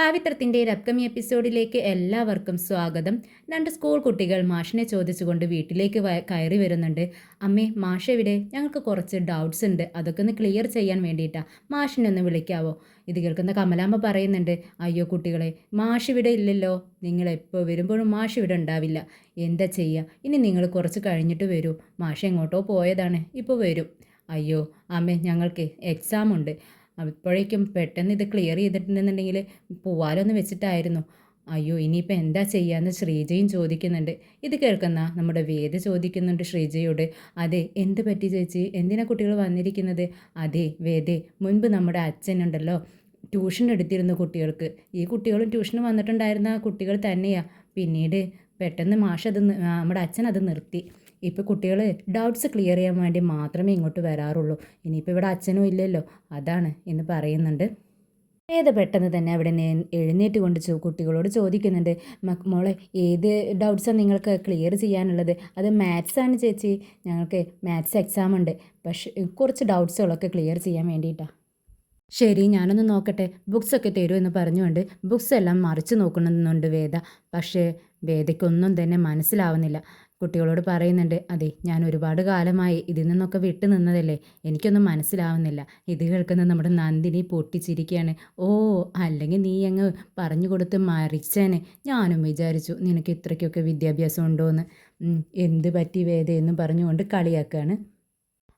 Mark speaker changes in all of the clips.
Speaker 1: പാവിത്രത്തിൻ്റെ ഒരു അപ്കമിങ് എപ്പിസോഡിലേക്ക് എല്ലാവർക്കും സ്വാഗതം. രണ്ട് സ്കൂൾ കുട്ടികൾ മാഷിനെ ചോദിച്ചുകൊണ്ട് വീട്ടിലേക്ക് കയറി വരുന്നുണ്ട്. അമ്മേ, മാഷ് എവിടെ? ഞങ്ങൾക്ക് കുറച്ച് ഡൗട്ട്സ് ഉണ്ട്, അതൊക്കെ ഒന്ന് ക്ലിയർ ചെയ്യാൻ വേണ്ടിയിട്ടാണ്. മാഷിനെ ഒന്ന് വിളിക്കാവോ? ഇത് കേൾക്കുന്ന കമലാമ്മ പറയുന്നുണ്ട്, അയ്യോ കുട്ടികളെ, മാഷ് ഇവിടെ ഇല്ലല്ലോ. നിങ്ങൾ എപ്പോൾ വരുമ്പോഴും മാഷ് ഇവിടെ ഉണ്ടാവില്ല. എന്താ ചെയ്യുക? ഇനി നിങ്ങൾ കുറച്ച് കഴിഞ്ഞിട്ട് വരൂ. മാഷ് എങ്ങോട്ടോ പോയതാണ്, ഇപ്പോൾ വരും. അയ്യോ അമ്മേ, ഞങ്ങൾക്ക് എക്സാം ഉണ്ട്. അപ്പോഴേക്കും പെട്ടെന്ന് ഇത് ക്ലിയർ ചെയ്തിട്ടുണ്ടെന്നുണ്ടെങ്കിൽ പോവാലൊന്ന് വെച്ചിട്ടായിരുന്നു. അയ്യോ ഇനിയിപ്പോൾ എന്താ ചെയ്യാന്ന് ശ്രീജയും ചോദിക്കുന്നുണ്ട്. ഇത് കേൾക്കുന്ന നമ്മുടെ വേദ ചോദിക്കുന്നുണ്ട് ശ്രീജയോട്, അതെ എന്ത് പറ്റി ചേച്ചി, എന്തിനാ കുട്ടികൾ വന്നിരിക്കുന്നത്? അതെ വേദേ, മുൻപ് നമ്മുടെ അച്ഛനുണ്ടല്ലോ ട്യൂഷൻ എടുത്തിരുന്നു കുട്ടികൾക്ക്. ഈ കുട്ടികളും ട്യൂഷന് വന്നിട്ടുണ്ടായിരുന്ന കുട്ടികൾ തന്നെയാണ്. പിന്നീട് പെട്ടെന്ന് നമ്മുടെ അച്ഛൻ അത് നിർത്തി. ഇപ്പോൾ കുട്ടികൾ ഡൗട്ട്സ് ക്ലിയർ ചെയ്യാൻ വേണ്ടി മാത്രമേ ഇങ്ങോട്ട് വരാറുള്ളൂ. ഇനിയിപ്പോൾ ഇവിടെ അച്ഛനും ഇല്ലല്ലോ, അതാണ് എന്ന് പറയുന്നുണ്ട്. ഏത് പെട്ടെന്ന് തന്നെ അവിടെ എഴുന്നേറ്റ് കൊണ്ട് കുട്ടികളോട് ചോദിക്കുന്നുണ്ട്, മോളെ ഏത് ഡൗട്ട്സാണ് നിങ്ങൾക്ക് ക്ലിയർ ചെയ്യാനുള്ളത്? അത് മാത്സാണ് ചേച്ചി, ഞങ്ങൾക്ക് മാത്സ് എക്സാം ഉണ്ട്. പക്ഷേ കുറച്ച് ഡൗട്ട്സുകളൊക്കെ ക്ലിയർ ചെയ്യാൻ വേണ്ടിയിട്ടാണ്. ശരി, ഞാനൊന്ന് നോക്കട്ടെ, ബുക്സൊക്കെ തരൂ എന്ന് പറഞ്ഞുകൊണ്ട് ബുക്സ് എല്ലാം മറിച്ച് നോക്കണമെന്നുണ്ട് വേദ. പക്ഷേ വേദയ്ക്കൊന്നും തന്നെ മനസ്സിലാവുന്നില്ല. കുട്ടികളോട് പറയുന്നുണ്ട്, അതെ ഞാൻ ഒരുപാട് കാലമായി ഇതിൽ നിന്നൊക്കെ വിട്ടു നിന്നതല്ലേ, എനിക്കൊന്നും മനസ്സിലാവുന്നില്ല. ഇത് കേൾക്കുന്ന നമ്മുടെ നന്ദിനി പൊട്ടിച്ചിരിക്കുകയാണ്. ഓ, അല്ലെങ്കിൽ നീ അങ്ങ് പറഞ്ഞു കൊടുത്ത് മറിച്ചേനെ. ഞാനും വിചാരിച്ചു നിനക്ക് ഇത്രയ്ക്കൊക്കെ വിദ്യാഭ്യാസം ഉണ്ടോയെന്ന്. എന്ത് പറ്റി വേദയെന്നും പറഞ്ഞുകൊണ്ട് കളിയാക്കുകയാണ്.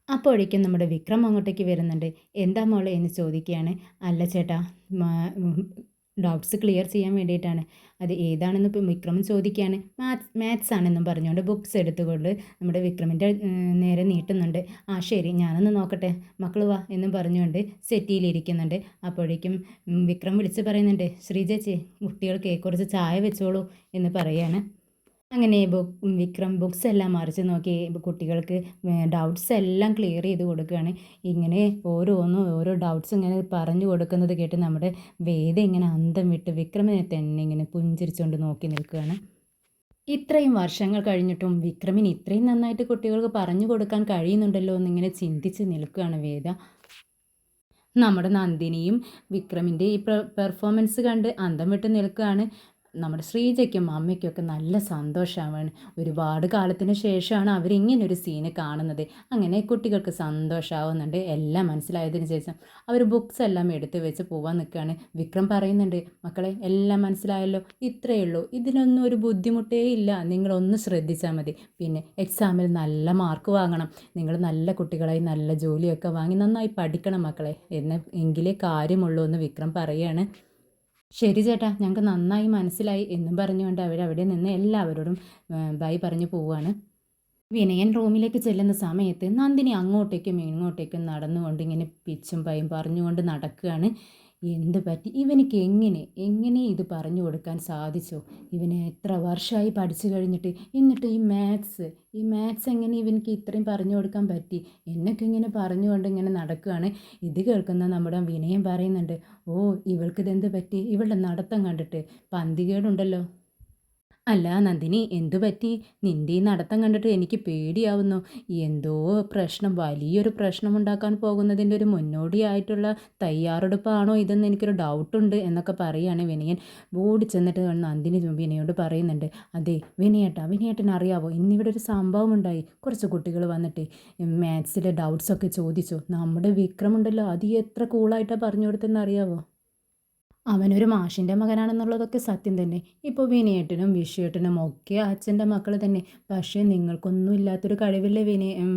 Speaker 1: അപ്പോഴേക്കും നമ്മുടെ വിക്രം അങ്ങോട്ടേക്ക് വരുന്നുണ്ട്. എന്താ മോളെ എന്ന് ചോദിക്കുകയാണ്. അല്ല ചേട്ടാ, ഡൗട്ട്സ് ക്ലിയർ ചെയ്യാൻ വേണ്ടിയിട്ടാണ്. അത് ഏതാണെന്ന് ഇപ്പം വിക്രം ചോദിക്കുകയാണ്. മാത്സ് ആണെന്നും പറഞ്ഞുകൊണ്ട് ബുക്സ് എടുത്തുകൊണ്ട് നമ്മുടെ വിക്രമിൻ്റെ നേരെ നീട്ടുന്നുണ്ട്. ആ ശരി, ഞാനൊന്ന് നോക്കട്ടെ, മക്കൾ വാ എന്നും പറഞ്ഞുകൊണ്ട് സെറ്റിയിലിരിക്കുന്നുണ്ട്. അപ്പോഴേക്കും വിക്രം വിളിച്ച് പറയുന്നുണ്ട്, ശ്രീജേച്ചി കുട്ടികൾക്ക് കുറച്ച് ചായ വെച്ചോളൂ എന്ന് പറയാണ്. അങ്ങനെ വിക്രം ബുക്സ് എല്ലാം മറിച്ച് നോക്കി കുട്ടികൾക്ക് ഡൗട്ട്സ് എല്ലാം ക്ലിയർ ചെയ്ത് കൊടുക്കുകയാണ്. ഇങ്ങനെ ഓരോ ഡൗട്ട്സ് ഇങ്ങനെ പറഞ്ഞു കൊടുക്കുന്നത് കേട്ട് നമ്മുടെ വേദ ഇങ്ങനെ അന്തം വിട്ട് വിക്രമിനെ തന്നെ ഇങ്ങനെ പുഞ്ചിരിച്ചുകൊണ്ട് നോക്കി നിൽക്കുകയാണ്. ഇത്രയും വർഷങ്ങൾ കഴിഞ്ഞിട്ടും വിക്രമിന് ഇത്രയും നന്നായിട്ട് കുട്ടികൾക്ക് പറഞ്ഞു കൊടുക്കാൻ കഴിയുന്നുണ്ടല്ലോ എന്നിങ്ങനെ ചിന്തിച്ച് നിൽക്കുകയാണ് വേദ. നമ്മുടെ നന്ദിനിയും വിക്രമിൻ്റെ ഈ പെർഫോമൻസ് കണ്ട് അന്തം വിട്ട് നിൽക്കുകയാണ്. നമ്മുടെ ശ്രീജയ്ക്കും അമ്മയ്ക്കൊക്കെ നല്ല സന്തോഷമാണ്. ഒരുപാട് കാലത്തിന് ശേഷമാണ് അവരിങ്ങനൊരു സീന് കാണുന്നത്. അങ്ങനെ കുട്ടികൾക്ക് സന്തോഷമാവുന്നുണ്ട്. എല്ലാം മനസ്സിലായതിന് ശേഷം അവർ ബുക്സ് എല്ലാം എടുത്ത് വെച്ച് പോവാൻ നിൽക്കുകയാണ്. വിക്രം പറയുന്നുണ്ട്, മക്കളെ എല്ലാം മനസ്സിലായല്ലോ, ഇത്രയേ ഉള്ളൂ, ഇതിനൊന്നും ഒരു ബുദ്ധിമുട്ടേ ഇല്ല, നിങ്ങളൊന്ന് ശ്രദ്ധിച്ചാൽ മതി. പിന്നെ എക്സാമിൽ നല്ല മാർക്ക് വാങ്ങണം, നിങ്ങൾ നല്ല കുട്ടികളായി നല്ല ജോലിയൊക്കെ വാങ്ങി നന്നായി പഠിക്കണം മക്കളെ എങ്കിലേ കാര്യമുള്ളൂ എന്ന് വിക്രം പറയുകയാണ്. ശരി ചേട്ടാ, ഞങ്ങൾക്ക് നന്നായി മനസ്സിലായി എന്നും പറഞ്ഞുകൊണ്ട് അവരവിടെ നിന്ന് എല്ലാവരോടും ബൈ പറഞ്ഞു പോവുകയാണ്. വിനയൻ റൂമിലേക്ക് ചെല്ലുന്ന സമയത്ത് നന്ദിനി അങ്ങോട്ടേക്കും ഇങ്ങോട്ടേക്കും നടന്നുകൊണ്ട് ഇങ്ങനെ പിച്ചും പയും പറഞ്ഞുകൊണ്ട് നടക്കുകയാണ്. എന്ത് പറ്റി ഇവനിക്ക് എങ്ങനെ ഇത് പറഞ്ഞു കൊടുക്കാൻ സാധിച്ചോ? ഇവന് എത്ര വർഷമായി പഠിച്ചു കഴിഞ്ഞിട്ട്, എന്നിട്ട് ഈ മാത്സ് എങ്ങനെ ഇവനിക്ക് ഇത്രയും പറഞ്ഞു കൊടുക്കാൻ പറ്റി? എന്നൊക്കെ ഇങ്ങനെ പറഞ്ഞുകൊണ്ട് ഇങ്ങനെ നടക്കുകയാണ്. ഇത് കേൾക്കുന്ന നമ്മുടെ വിനയം പറയുന്നുണ്ട്, ഓ ഇവൾക്കിതെന്ത് പറ്റി? ഇവളുടെ നടത്തം കണ്ടിട്ട് പന്തികേടുണ്ടല്ലോ. അല്ല നന്ദിനി, എന്തു പറ്റി? നിൻ്റെ ഈ നടത്തം കണ്ടിട്ട് എനിക്ക് പേടിയാവുന്നു. എന്തോ വലിയൊരു പ്രശ്നമുണ്ടാക്കാൻ പോകുന്നതിൻ്റെ ഒരു മുന്നോടിയായിട്ടുള്ള തയ്യാറെടുപ്പാണോ ഇതെന്ന് എനിക്കൊരു ഡൗട്ടുണ്ട് എന്നൊക്കെ പറയുകയാണ് വിനയൻ. ഓടി ചെന്നിട്ട് നന്ദിനി വിനയോട് പറയുന്നുണ്ട്, അതെ വിനയേട്ടന് അറിയാവോ, ഇന്നിവിടെ ഒരു സംഭവം ഉണ്ടായി. കുറച്ച് കുട്ടികൾ വന്നിട്ട് മാത്സിലെ ഡൗട്ട്സൊക്കെ ചോദിച്ചു. നമ്മുടെ വിക്രമുണ്ടല്ലോ, അത് എത്ര കൂളായിട്ടാണ് പറഞ്ഞു കൊടുത്തതെന്ന് അറിയാവോ? അവനൊരു മാഷിൻ്റെ മകനാണെന്നുള്ളതൊക്കെ സത്യം തന്നെ. ഇപ്പോൾ വിനയേട്ടനും വിഷുവേട്ടനും ഒക്കെ അച്ഛൻ്റെ മക്കൾ തന്നെ. പക്ഷേ നിങ്ങൾക്കൊന്നും ഇല്ലാത്തൊരു കഴിവല്ലേ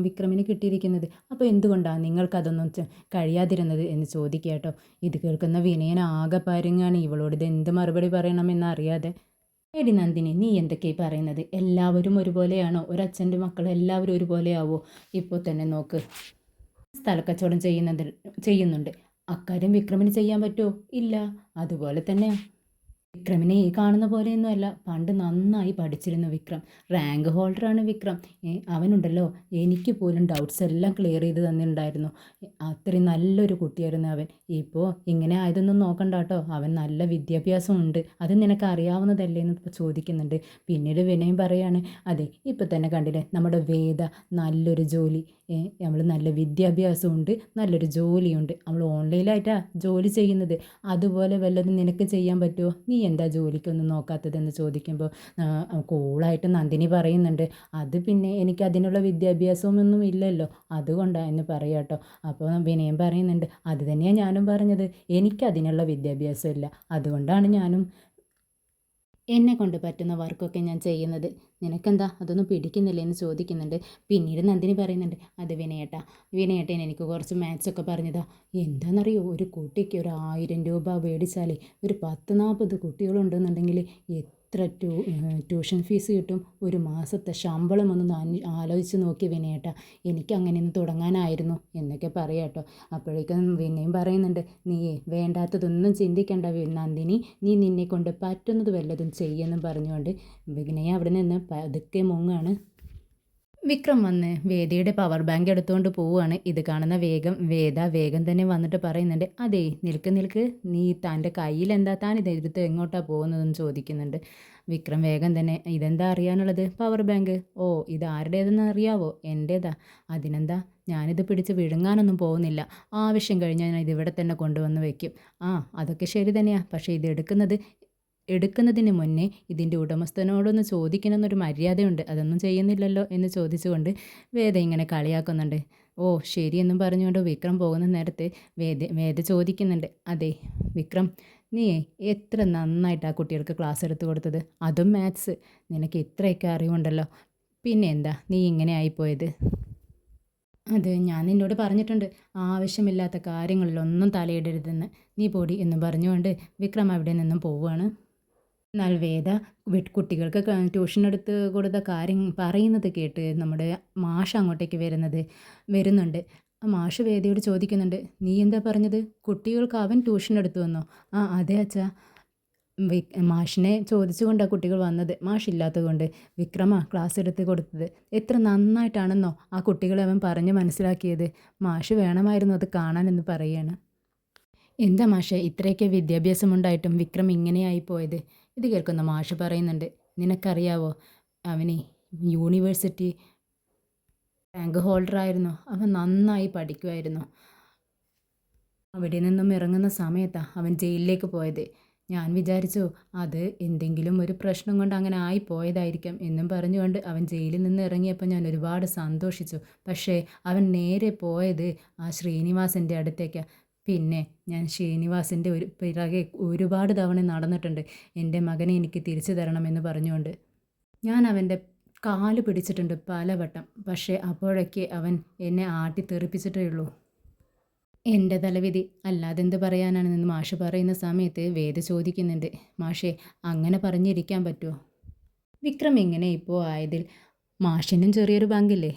Speaker 1: വിക്രമിന് കിട്ടിയിരിക്കുന്നത്. അപ്പോൾ എന്തുകൊണ്ടാണ് നിങ്ങൾക്കതൊന്നും കഴിയാതിരുന്നത് എന്ന് ചോദിക്കുക കേട്ടോ. ഇത് കേൾക്കുന്ന വിനയൻ ആകെ പരുങ്ങാണ്. ഇവളോട് ഇത് എന്ത് മറുപടി പറയണമെന്ന് അറിയാതെ. എടി നന്ദിനി, നീ എന്തൊക്കെയായി പറയുന്നത്? എല്ലാവരും ഒരുപോലെയാണോ? ഒരച്ഛൻ്റെ മക്കൾ എല്ലാവരും ഒരുപോലെയാവോ? ഇപ്പോൾ തന്നെ നോക്ക്, സ്ഥലക്കച്ചവടം ചെയ്യുന്നുണ്ട്. അക്കാര്യം വിക്രമിന് ചെയ്യാൻ പറ്റുമോ? ഇല്ല. അതുപോലെ തന്നെ വിക്രമിനെ ഈ കാണുന്ന പോലെയൊന്നുമല്ല. പണ്ട് നന്നായി പഠിച്ചിരുന്നു വിക്രം. റാങ്ക് ഹോൾഡറാണ് വിക്രം. അവനുണ്ടല്ലോ, എനിക്ക് പോലും ഡൗട്ട്സ് എല്ലാം ക്ലിയർ ചെയ്ത് തന്നിട്ടുണ്ടായിരുന്നു. അത്രയും നല്ലൊരു കുട്ടിയായിരുന്നു അവൻ. ഇപ്പോൾ ഇങ്ങനെ ആയതൊന്നും നോക്കണ്ട കേട്ടോ. അവൻ നല്ല വിദ്യാഭ്യാസമുണ്ട്. അത് നിനക്ക് അറിയാവുന്നതല്ലേ എന്ന് ചോദിക്കുന്നുണ്ട്. പിന്നീട് വിനയം പറയാണ്, അതെ ഇപ്പം തന്നെ കണ്ടില്ലേ നമ്മുടെ വേദ നല്ലൊരു ജോലി, നമ്മൾ നല്ല വിദ്യാഭ്യാസമുണ്ട്, നല്ലൊരു ജോലിയുണ്ട്. അവൾ ഓൺലൈനായിട്ടാണ് ജോലി ചെയ്യുന്നത്. അതുപോലെ വല്ലതും നിനക്ക് ചെയ്യാൻ പറ്റുമോ? നീ എന്താ ജോലിക്കൊന്നും നോക്കാത്തതെന്ന് ചോദിക്കുമ്പോൾ കൂളായിട്ട് നന്ദിനി പറയുന്നുണ്ട്, അത് പിന്നെ എനിക്ക് അതിനുള്ള വിദ്യാഭ്യാസമൊന്നും ഇല്ലല്ലോ, അതുകൊണ്ടാണ് എന്ന് പറയാം കേട്ടോ. അപ്പോൾ വിനയം പറയുന്നുണ്ട്, അത് തന്നെയാണ് ഞാനും പറഞ്ഞത്, എനിക്കതിനുള്ള വിദ്യാഭ്യാസം ഇല്ല, അതുകൊണ്ടാണ് ഞാനും എന്നെ കൊണ്ട് പറ്റുന്ന വർക്കൊക്കെ ഞാൻ ചെയ്യുന്നത്. നിനക്കെന്താ അതൊന്നും പിടിക്കുന്നില്ല എന്ന് ചോദിക്കുന്നുണ്ട്. പിന്നീട് നന്ദിനി പറയുന്നുണ്ട്, അത് വിനയേട്ടൻ എനിക്ക് കുറച്ച് മാത്സൊക്കെ പറഞ്ഞതാ. എന്താണെന്നറിയോ, ഒരു കുട്ടിക്ക് ഒരു 1000 രൂപ മേടിച്ചാൽ ഒരു 10-40 കുട്ടികളുണ്ടെന്നുണ്ടെങ്കിൽ എത്ര ട്യൂഷൻ ഫീസ് കിട്ടും? ഒരു മാസത്തെ ശമ്പളം ഒന്ന് ആലോചിച്ച് നോക്കി വിനയേട്ടാ, എനിക്ക് അങ്ങനെ ഒന്ന് തുടങ്ങാനായിരുന്നു എന്നൊക്കെ പറയാം കേട്ടോ. അപ്പോഴേക്കും വിനയും പറയുന്നുണ്ട്, നീ വേണ്ടാത്തതൊന്നും ചിന്തിക്കേണ്ട നന്ദിനി, നീ നിന്നെ കൊണ്ട് പറ്റുന്നത് വല്ലതും ചെയ്യുമെന്നും പറഞ്ഞുകൊണ്ട് വിനയ അവിടെ നിന്ന് പതുക്കെ മുങ്ങാണ്. വിക്രം വന്ന് വേദയുടെ പവർ ബാങ്ക് എടുത്തുകൊണ്ട് പോവുകയാണ്. ഇത് കാണുന്ന വേദ വേഗം തന്നെ വന്നിട്ട് പറയുന്നുണ്ട്, അതെ നിൽക്ക്, നീ തൻ്റെ കയ്യിലെന്താ, താൻ ഇതെടുത്ത് എങ്ങോട്ടാണ് പോകുന്നതെന്ന് ചോദിക്കുന്നുണ്ട്. വിക്രം വേഗം തന്നെ, ഇതെന്താ അറിയാനുള്ളത്? Power bank? ഓ, ഇത് ആരുടേതെന്ന് അറിയാവോ? എൻ്റേതാ. അതിനെന്താ, ഞാനിത് പിടിച്ച് വിഴുങ്ങാനൊന്നും പോകുന്നില്ല. ആവശ്യം കഴിഞ്ഞാൽ ഞാൻ ഇതിവിടെ തന്നെ കൊണ്ടുവന്ന് വയ്ക്കും. ആ, അതൊക്കെ ശരി തന്നെയാണ്, പക്ഷേ ഇത് എടുക്കുന്നതിന് മുന്നേ ഇതിൻ്റെ ഉടമസ്ഥനോടൊന്ന് ചോദിക്കണമെന്നൊരു മര്യാദയുണ്ട്, അതൊന്നും ചെയ്യുന്നില്ലല്ലോ എന്ന് ചോദിച്ചുകൊണ്ട് വേദ ഇങ്ങനെ കളിയാക്കുന്നുണ്ട്. ഓ ശരിയെന്നും പറഞ്ഞുകൊണ്ട് വിക്രം പോകുന്ന നേരത്ത് വേദ ചോദിക്കുന്നുണ്ട്, അതെ വിക്രം, നീ എത്ര നന്നായിട്ട് ആ കുട്ടികൾക്ക് ക്ലാസ് എടുത്ത് കൊടുത്തത്, അതും മാത്സ്. നിനക്ക് ഇത്രയൊക്കെ അറിവുണ്ടല്ലോ, പിന്നെ എന്താ നീ ഇങ്ങനെ ആയിപ്പോയത്? അത് ഞാൻ നിന്നോട് പറഞ്ഞിട്ടുണ്ട്, ആവശ്യമില്ലാത്ത കാര്യങ്ങളിലൊന്നും തലയിടരുതെന്ന്. നീ പൊടി എന്ന് പറഞ്ഞുകൊണ്ട് വിക്രം അവിടെ നിന്നും പോവുകയാണ്. എന്നാൽ വേദ കുട്ടികൾക്ക് ട്യൂഷൻ എടുത്ത് കൊടുത്ത കാര്യം പറയുന്നത് കേട്ട് നമ്മുടെ മാഷ് അങ്ങോട്ടേക്ക് വരുന്നുണ്ട്. ആ മാഷ് വേദയോട് ചോദിക്കുന്നുണ്ട്, നീ എന്താ പറഞ്ഞത്? കുട്ടികൾക്ക് അവൻ ട്യൂഷൻ എടുത്തു വന്നോ? ആ അതെ അച്ഛാ. മാഷിനെ ചോദിച്ചുകൊണ്ടാണ് കുട്ടികൾ വന്നത്, മാഷില്ലാത്തത് കൊണ്ട് വിക്രമ ക്ലാസ് എടുത്ത് കൊടുത്തത്. എത്ര നന്നായിട്ടാണെന്നോ ആ കുട്ടികളെ അവൻ പറഞ്ഞ് മനസ്സിലാക്കിയത്. മാഷ് വേണമായിരുന്നു അത് കാണാനെന്ന് പറയുകയാണ്. എന്താ മാഷേ ഇത്രയൊക്കെ വിദ്യാഭ്യാസമുണ്ടായിട്ടും വിക്രം ഇങ്ങനെയായി പോയത്? ഇത് കേൾക്കുന്ന മാഷ് പറയുന്നുണ്ട്, നിനക്കറിയാവോ, അവന് യൂണിവേഴ്സിറ്റി റാങ്ക് ഹോൾഡറായിരുന്നു, അവൻ നന്നായി പഠിക്കുമായിരുന്നു. അവിടെ നിന്നും ഇറങ്ങുന്ന സമയത്താണ് അവൻ ജയിലിലേക്ക് പോയത്. ഞാൻ വിചാരിച്ചു അത് എന്തെങ്കിലും ഒരു പ്രശ്നം കൊണ്ട് അങ്ങനെ ആയിപ്പോയതായിരിക്കാം എന്നും പറഞ്ഞുകൊണ്ട് അവൻ ജയിലിൽ നിന്ന് ഇറങ്ങിയപ്പോൾ ഞാൻ ഒരുപാട് സന്തോഷിച്ചു. പക്ഷേ അവൻ നേരെ പോയത് ആ ശ്രീനിവാസൻ്റെ അടുത്തേക്കാണ്. പിന്നെ ഞാൻ ശ്രീനിവാസിൻ്റെ പിറകെ ഒരുപാട് തവണ നടന്നിട്ടുണ്ട്, എൻ്റെ മകനെ എനിക്ക് തിരിച്ചു തരണമെന്ന് പറഞ്ഞുകൊണ്ട്. ഞാൻ അവൻ്റെ കാല് പിടിച്ചിട്ടുണ്ട് പലവട്ടം, പക്ഷേ അപ്പോഴൊക്കെ അവൻ എന്നെ ആട്ടിത്തെറിപ്പിച്ചിട്ടേ ഉള്ളൂ. എൻ്റെ തലവിധി, അല്ലാതെന്ത് പറയാനാണെന്ന് മാഷ് പറയുന്ന സമയത്ത് വേദ ചോദിക്കുന്നുണ്ട്, മാഷേ അങ്ങനെ പറഞ്ഞിരിക്കാൻ പറ്റുമോ? വിക്രം ഇങ്ങനെ ഇപ്പോൾ ആയതിൽ മാഷിനും ചെറിയൊരു പങ്കില്ലേ?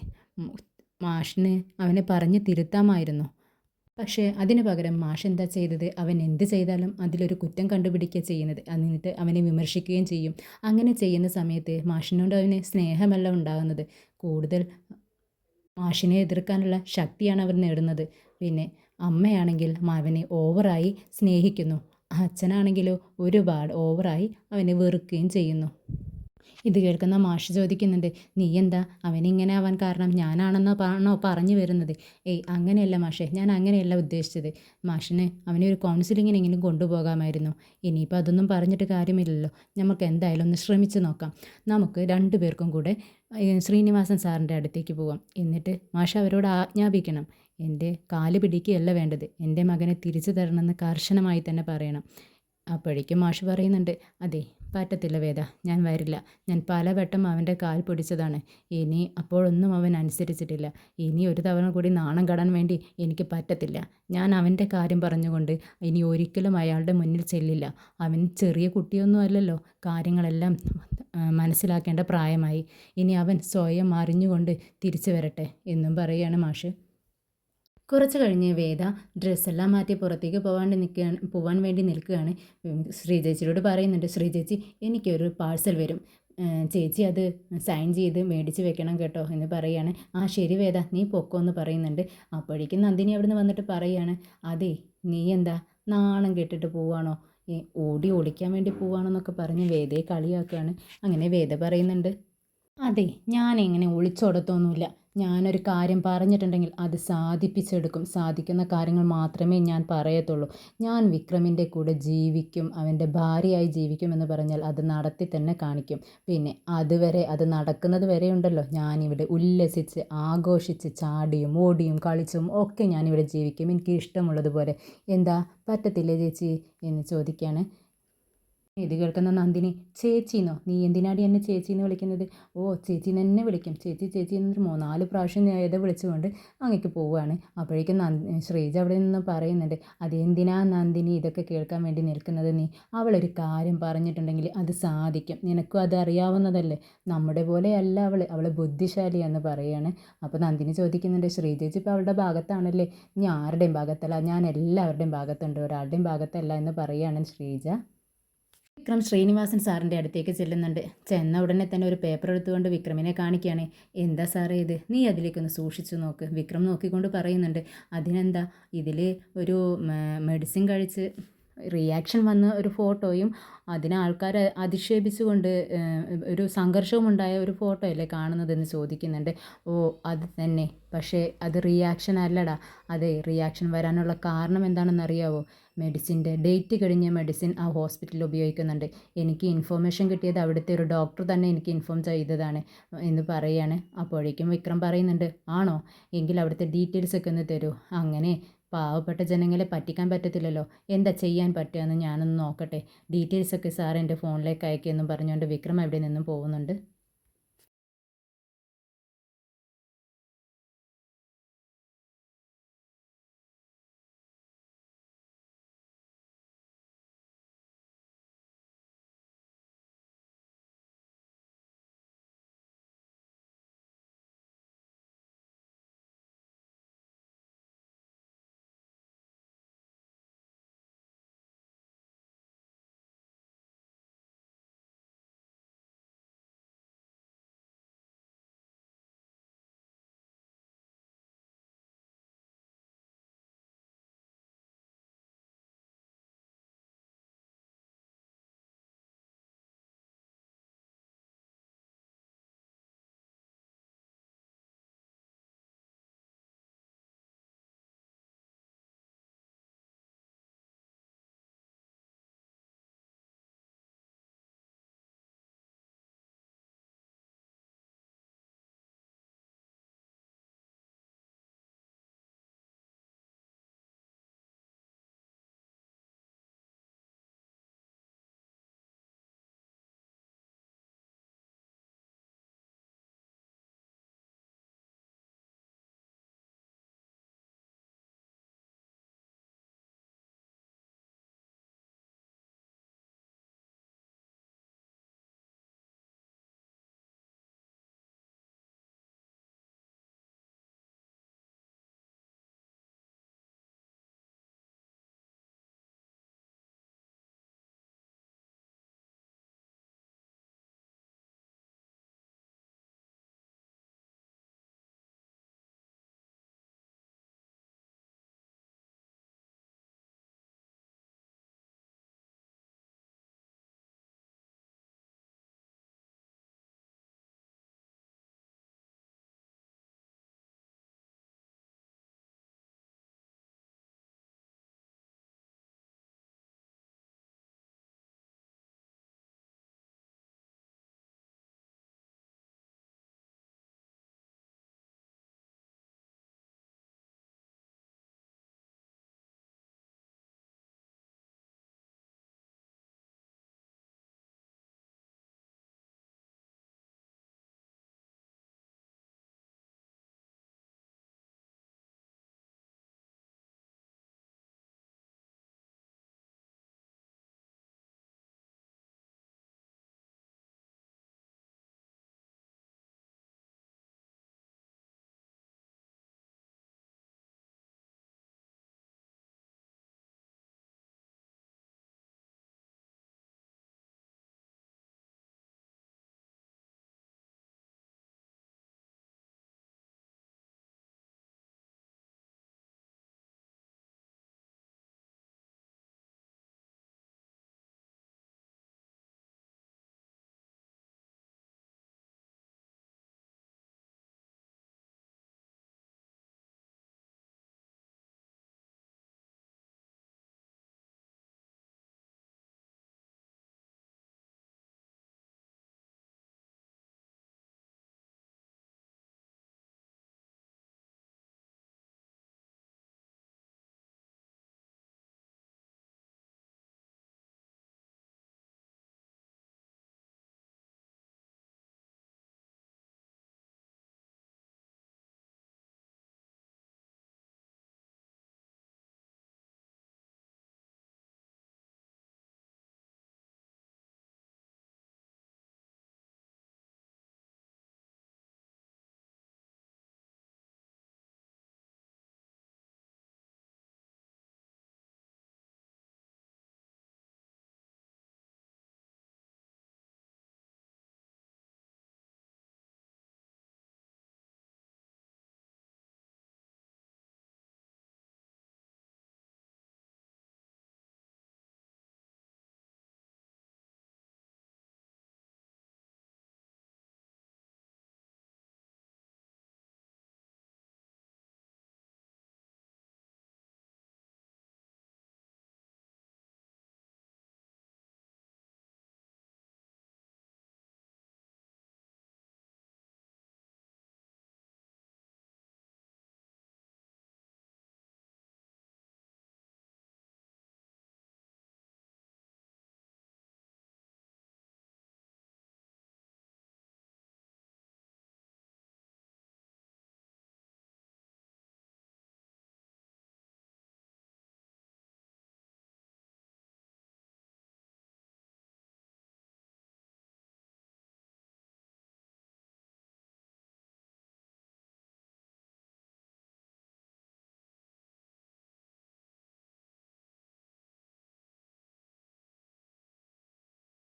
Speaker 1: മാഷിന് അവനെ പറഞ്ഞ് തിരുത്താമായിരുന്നു. പക്ഷേ അതിന് പകരം മാഷ് എന്താ ചെയ്തത്? അവൻ എന്ത് ചെയ്താലും അതിലൊരു കുറ്റം കണ്ടുപിടിക്കുക ചെയ്യുന്നത്. എന്നിട്ട് അവനെ വിമർശിക്കുകയും ചെയ്യും. അങ്ങനെ ചെയ്യുന്ന സമയത്ത് മാഷിനോട് അവന് സ്നേഹമല്ല ഉണ്ടാകുന്നത്, കൂടുതൽ മാഷിനെ എതിർക്കാനുള്ള ശക്തിയാണ് അവർ നേടുന്നത്. പിന്നെ അമ്മയാണെങ്കിൽ അവനെ ഓവറായി സ്നേഹിക്കുന്നു, അച്ഛനാണെങ്കിലോ ഒരുപാട് ഓവറായി അവനെ വെറുക്കുകയും ചെയ്യുന്നു. ഇത് കേൾക്കുന്ന മാഷ് ചോദിക്കുന്നുണ്ട്, നീ എന്താ അവനിങ്ങനെ ആവാൻ കാരണം ഞാനാണെന്നോ പറഞ്ഞു വരുന്നത്? ഏയ് അങ്ങനെയല്ല മാഷേ, ഞാൻ അങ്ങനെയല്ല ഉദ്ദേശിച്ചത്. മാഷിന് അവനെ ഒരു കൗൺസിലിങ്ങിനെങ്കിലും കൊണ്ടുപോകാമായിരുന്നു. ഇനിയിപ്പോൾ അതൊന്നും പറഞ്ഞിട്ട് കാര്യമില്ലല്ലോ, നമുക്ക് എന്തായാലും ഒന്ന് ശ്രമിച്ച് നോക്കാം. നമുക്ക് 2 പേർക്കും കൂടെ ശ്രീനിവാസൻ സാറിൻ്റെ അടുത്തേക്ക് പോവാം. എന്നിട്ട് മാഷ് അവരോട് ആജ്ഞാപിക്കണം, എൻ്റെ കാല് പിടിക്കുകയല്ല വേണ്ടത്, എൻ്റെ മകനെ തിരിച്ചു തരണമെന്ന് കർശനമായി തന്നെ പറയണം. അപ്പോഴേക്കും മാഷ് പറയുന്നുണ്ട്, അതെ പറ്റത്തില്ല വേദ, ഞാൻ വരില്ല. ഞാൻ പലവട്ടം അവൻ്റെ കാൽ പിടിച്ചതാണ്, ഇനി അപ്പോഴൊന്നും അവൻ അനുസരിച്ചിട്ടില്ല. ഇനി ഒരു തവണ കൂടി നാണം കെടാൻ വേണ്ടി എനിക്ക് പറ്റത്തില്ല. ഞാൻ അവൻ്റെ കാര്യം പറഞ്ഞുകൊണ്ട് ഇനി ഒരിക്കലും അയാളുടെ മുന്നിൽ ചെല്ലില്ല. അവൻ ചെറിയ കുട്ടിയൊന്നും അല്ലല്ലോ, കാര്യങ്ങളെല്ലാം മനസ്സിലാക്കേണ്ട പ്രായമായി. ഇനി അവൻ സ്വയം അറിഞ്ഞുകൊണ്ട് തിരിച്ചു വരട്ടെ എന്നും പറയുകയാണ് മാഷ്. കുറച്ച് കഴിഞ്ഞ് വേദ ഡ്രസ്സെല്ലാം മാറ്റി പുറത്തേക്ക് പോവാൻ വേണ്ടി നിൽക്കുകയാണ്. ശ്രീചേച്ചിയോട് പറയുന്നുണ്ട്, ശ്രീചേച്ചി എനിക്കൊരു പാഴ്സൽ വരും, ചേച്ചി അത് സൈൻ ചെയ്ത് മേടിച്ച് വെക്കണം കേട്ടോ എന്ന് പറയാണ്. ആ ശരി വേദ, നീ പൊക്കോ എന്ന് പറയുന്നുണ്ട്. അപ്പോഴേക്കും നന്ദിനി അവിടുന്ന് വന്നിട്ട് പറയാണ്, അതെ നീ എന്താ നാണം കെട്ടിട്ട് പോവാണോ, ഓടി ഒളിക്കാൻ വേണ്ടി പോവാണോ എന്നൊക്കെ പറഞ്ഞ് വേദയെ കളിയാക്കുകയാണ്. അങ്ങനെ വേദ പറയുന്നുണ്ട്, അതെ ഞാനിങ്ങനെ ഒളിച്ചോടത്തൊന്നുമില്ല. ഞാനൊരു കാര്യം പറഞ്ഞിട്ടുണ്ടെങ്കിൽ അത് സാധിപ്പിച്ചെടുക്കും. സാധിക്കുന്ന കാര്യങ്ങൾ മാത്രമേ ഞാൻ പറയത്തുള്ളൂ. ഞാൻ വിക്രമിൻ്റെ കൂടെ ജീവിക്കും, അവൻ്റെ ഭാര്യയായി ജീവിക്കുമെന്ന് പറഞ്ഞാൽ അത് നടത്തി തന്നെ കാണിക്കും. പിന്നെ അതുവരെ, അത് നടക്കുന്നത് വരെ ഉണ്ടല്ലോ, ഞാനിവിടെ ഉല്ലസിച്ച് ആഘോഷിച്ച് ചാടിയും ഓടിയും കളിച്ചും ഒക്കെ ഞാനിവിടെ ജീവിക്കും, എനിക്ക് ഇഷ്ടമുള്ളതുപോലെ. എന്താ പറ്റത്തില്ലേ ചേച്ചി എന്ന് ചോദിക്കുകയാണ്. ഇത് കേൾക്കുന്ന നന്ദിനി, ചേച്ചിന്നോ, നീ എന്തിനാടി എന്നെ ചേച്ചീന്ന് വിളിക്കുന്നത്? ഓ ചേച്ചീന്ന് എന്നെ വിളിക്കും, ചേച്ചി ചേച്ചി എന്നൊരു 3-4 പ്രാവശ്യം നേരെ വിളിച്ചുകൊണ്ട് അങ്ങേക്ക് പോവുകയാണ്. അപ്പോഴേക്കും ശ്രീജ അവിടെ നിന്ന് പറയുന്നുണ്ട്, അതെന്തിനാ നന്ദിനി ഇതൊക്കെ കേൾക്കാൻ വേണ്ടി നിൽക്കുന്നത് നീ? അവളൊരു കാര്യം പറഞ്ഞിട്ടുണ്ടെങ്കിൽ അത് സാധിക്കും, നിനക്കും അത് അറിയാവുന്നതല്ലേ. നമ്മുടെ പോലെയല്ല അവൾ ബുദ്ധിശാലിയാന്ന് പറയാണ്. അപ്പോൾ നന്ദിനി ചോദിക്കുന്നുണ്ട്, ശ്രീജേച്ചി ഇപ്പോൾ അവളുടെ ഭാഗത്താണല്ലേ? ഞാൻ ആരുടെയും ഭാഗത്തല്ല, ഞാൻ എല്ലാവരുടെയും ഭാഗത്തുണ്ട്, ഒരാളുടെയും ഭാഗത്തല്ല എന്ന് പറയുകയാണ് ശ്രീജ. വിക്രം ശ്രീനിവാസൻ സാറിൻ്റെ അടുത്തേക്ക് ചെല്ലുന്നുണ്ട്. ചെന്ന ഉടനെ തന്നെ ഒരു പേപ്പർ എടുത്തുകൊണ്ട് വിക്രമിനെ കാണിക്കുകയാണ്. എന്താ സാറേ ഇത്, നീ അതിലേക്കൊന്ന് സൂക്ഷിച്ചു നോക്ക്. വിക്രം നോക്കിക്കൊണ്ട് പറയുന്നുണ്ട്, അതിനെന്താ, ഇതിൽ ഒരു മെഡിസിൻ കഴിച്ച് റിയാക്ഷൻ വന്ന ഒരു ഫോട്ടോയും അതിനെ ആൾക്കാർ അധിക്ഷേപിച്ചുകൊണ്ട് ഒരു സംഘർഷവും ഉണ്ടായ ഒരു ഫോട്ടോ അല്ലേ കാണുന്നതെന്ന് ചോദിക്കുന്നുണ്ട്. ഓ അത് തന്നെ, പക്ഷേ അത് റിയാക്ഷൻ അല്ലടാ. അതെ, റിയാക്ഷൻ വരാനുള്ള കാരണം എന്താണെന്ന് അറിയാവോ? മെഡിസിൻ്റെ ഡേറ്റ് കഴിഞ്ഞ മെഡിസിൻ ആ ഹോസ്പിറ്റലിൽ ഉപയോഗിക്കുന്നുണ്ട്. എനിക്ക് ഇൻഫോർമേഷൻ കിട്ടിയത് അവിടുത്തെ ഒരു ഡോക്ടർ തന്നെ എനിക്ക് ഇൻഫോം ചെയ്തതാണ് എന്ന് പറയുകയാണ്. അപ്പോഴേക്കും വിക്രം പറയുന്നുണ്ട്, ആണോ, എങ്കിൽ അവിടുത്തെ ഡീറ്റെയിൽസ് ഒക്കെ ഒന്ന് തരൂ. അങ്ങനെ പാവപ്പെട്ട ജനങ്ങളെ പറ്റിക്കാൻ പറ്റത്തില്ലല്ലോ, എന്താ ചെയ്യാൻ പറ്റുകയെന്ന് ഞാനൊന്ന് നോക്കട്ടെ, ഡീറ്റെയിൽസൊക്കെ സാർ എൻ്റെ ഫോണിലേക്ക് അയക്കുമെന്നും പറഞ്ഞുകൊണ്ട് വിക്രം അവിടെ നിന്നും പോകുന്നുണ്ട്.